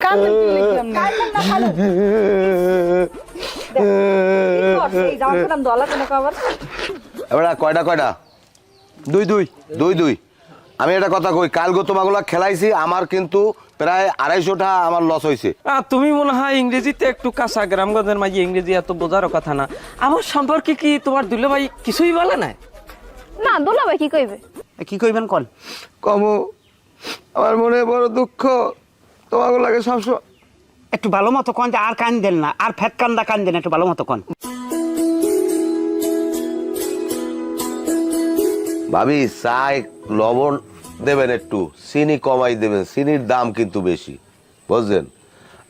কান্দেন কি লিখি আপনি কান্দেন না খালু কি করছে এই জামার দাম দলা কেন কভার এবারে কয়টা দুই আমি একটা কথা কই কাল গো তোমাগুলা খেলাইছি আমার কিন্তু প্রায় 250টা আমার লস হয়েছে। তুমি মনে হয় ইংরেজিতে একটু কাঁচা গ্রামগঞ্জের মাঝে ইংরেজি এত বোঝারও কথা না। আমার সম্পর্কে কি তোমার দুলে ভাই কিছুই বলে না? না দোলা ভাই কি কইবে কি কইবেন কোন কমু আমার মনে বড় দুঃখ তোমাগুলাকে সবসময় একটু ভালো মতো কোন আর কান দেন না আর ফ্যাট কান্দা কান দেন একটু ভালো মতো কোন ভাবি চায় লবণ দেবেন একটু চিনি কমাই দেবেন চিনির দাম কিন্তু বেশি বুঝছেন।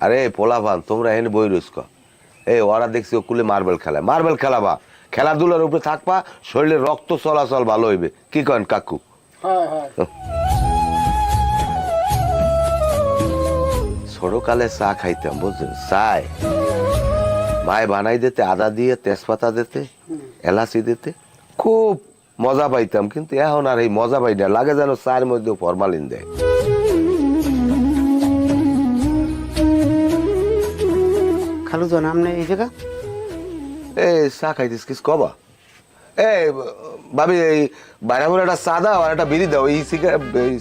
আরে পোলাপান তোমরা এনে বই রইস্ক এই ওরা দেখছি ওকুলে মার্বেল খেলাবা খেলাধুলার উপরে থাকবা শরীরে রক্ত চলাচল ভালো হইবে কি করেন কাকু? ছোটকালে চা খাইতাম বুঝছেন চায় মায় বানাই দিতে আদা দিয়ে তেজপাতা দিতে এলাচি দিতে খুব মজা পাইতাম কিন্তু এখন আর এই মজা পাই না লাগে যেন চায়ের মধ্যে ফরমালিন দেয়। খালু জন আপনি এই জায়গা এই চা খাইতিস কিস কবা এই ভাবি এই বাইরে বলে একটা চা দাও আর একটা বিড়ি দাও এই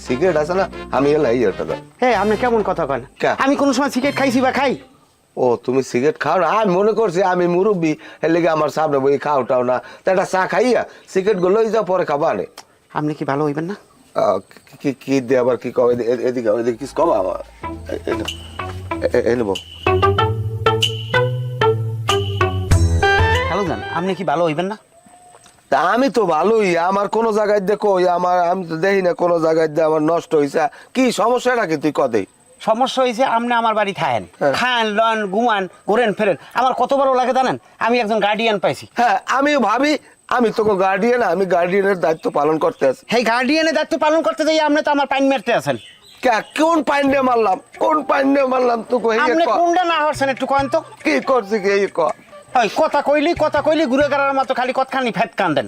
সিগারেট আছে না আমি এলা এই একটা দাও। হ্যাঁ আপনি কেমন কথা কন আমি কোন সময় সিগারেট খাইছি বা খাই? ও তুমি সিগারেট খাও না আমি মনে করছি আমি মুরব্বী এর লেগে আমার সামনে বই খাও টাও না তা একটা চা খাইয়া সিগারেট গুলো লই যাও পরে খাবা নে। আপনি কি ভালো হইবেন না? কি দিয়ে আবার কি কবে এদিকে এদিকে কিস কবা আমার নেবো খালু জন আপনি কি ভালো হইবেন না? তা আমি তো ভালোই আমার কোনো জায়গায় দেখো আমার আমি তো দেখি না কোনো জায়গায় দিয়ে আমার নষ্ট হয়েছে কি সমস্যাটা কি তুই কদেই সমস্যা হয়েছে আপনি আমার বাড়ি থাকেন খান লন ঘুমান ঘুরেন ফেরেন আমার কত বড় লাগে জানেন আমি একজন গার্ডিয়ান পাইছি। হ্যাঁ আমিও ভাবি আমি তোকে গার্ডিয়ান আমি গার্ডিয়ানের দায়িত্ব পালন করতে আছি। এই গার্ডিয়ানের দায়িত্ব পালন করতে যাই আপনি তো আমার পাইন মারতে আছেন। কোন পাইন্ডে মারলাম তোকে আপনি কোনটা না হচ্ছেন একটু কন তো কি করছি কি এই কথা কইলি ঘুরে গাড়ার মতো খালি কতখানি ফ্যাট কান্দেন।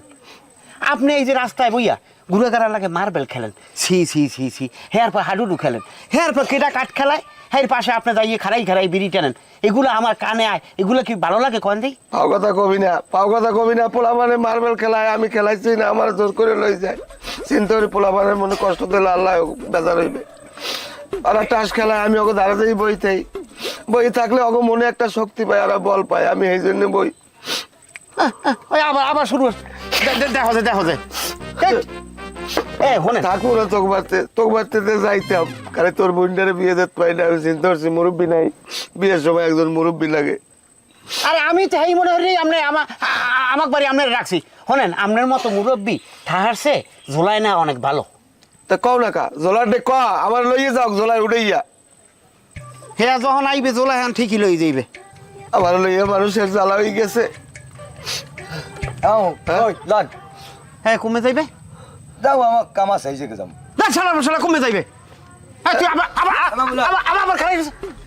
আপনি এই যে রাস্তায় বইয়া ঘুরে গাড়ার লাগে মার্বেল খেলেন ছি হেয়ার পর হাডুডু খেলেন হেয়ার পর কেটা কাঠ খেলায় হের পাশে আপনি যাইয়ে খারাই বিড়ি টানেন এগুলো আমার কানে আয় এগুলো কি ভালো লাগে কন দেই? পাও কথা কবি না পোলা মানে মার্বেল খেলায় আমি খেলাইছি না আমার জোর করে লই যায় চিন্তা করি পোলা মানে মনে কষ্ট দিলে আল্লাহ বেজার হইবে। আর টাস খেলায় আমি ওকে দাঁড়াতেই বই থাকলে ওকে মনে একটা শক্তি পায় আর বল পায় আমি এই জন্য বই ওই আবার শুরু দেখো যে থাকবো না তোক বাড়তে যাইতাম কারণ তোর বোনটারে বিয়ে দিতে পারি না আমি চিন্তা করছি মুরব্বী নাই বিয়ের সময় একজন মুরব্বী লাগে। আরে আমি তো এই মনে করি আপনি আমার বাড়ি আপনার রাখছি শোনেন আপনার মতো মুরব্বী থাহারছে ঝোলায় না অনেক ভালো। তা কও না কা জোলার ডে ক আমার লইয়ে যাও জোলায় উঠাইয়া হ্যাঁ যখন আইবে জোলায় এখন ঠিকই লই যাইবে আমার লইয়া মানুষের জ্বালা হয়ে গেছে। হ্যাঁ কমে যাইবে যাও আমার কাম আছে এই যে যাম না সালা কমে যাইবে তুই আবার খারাপ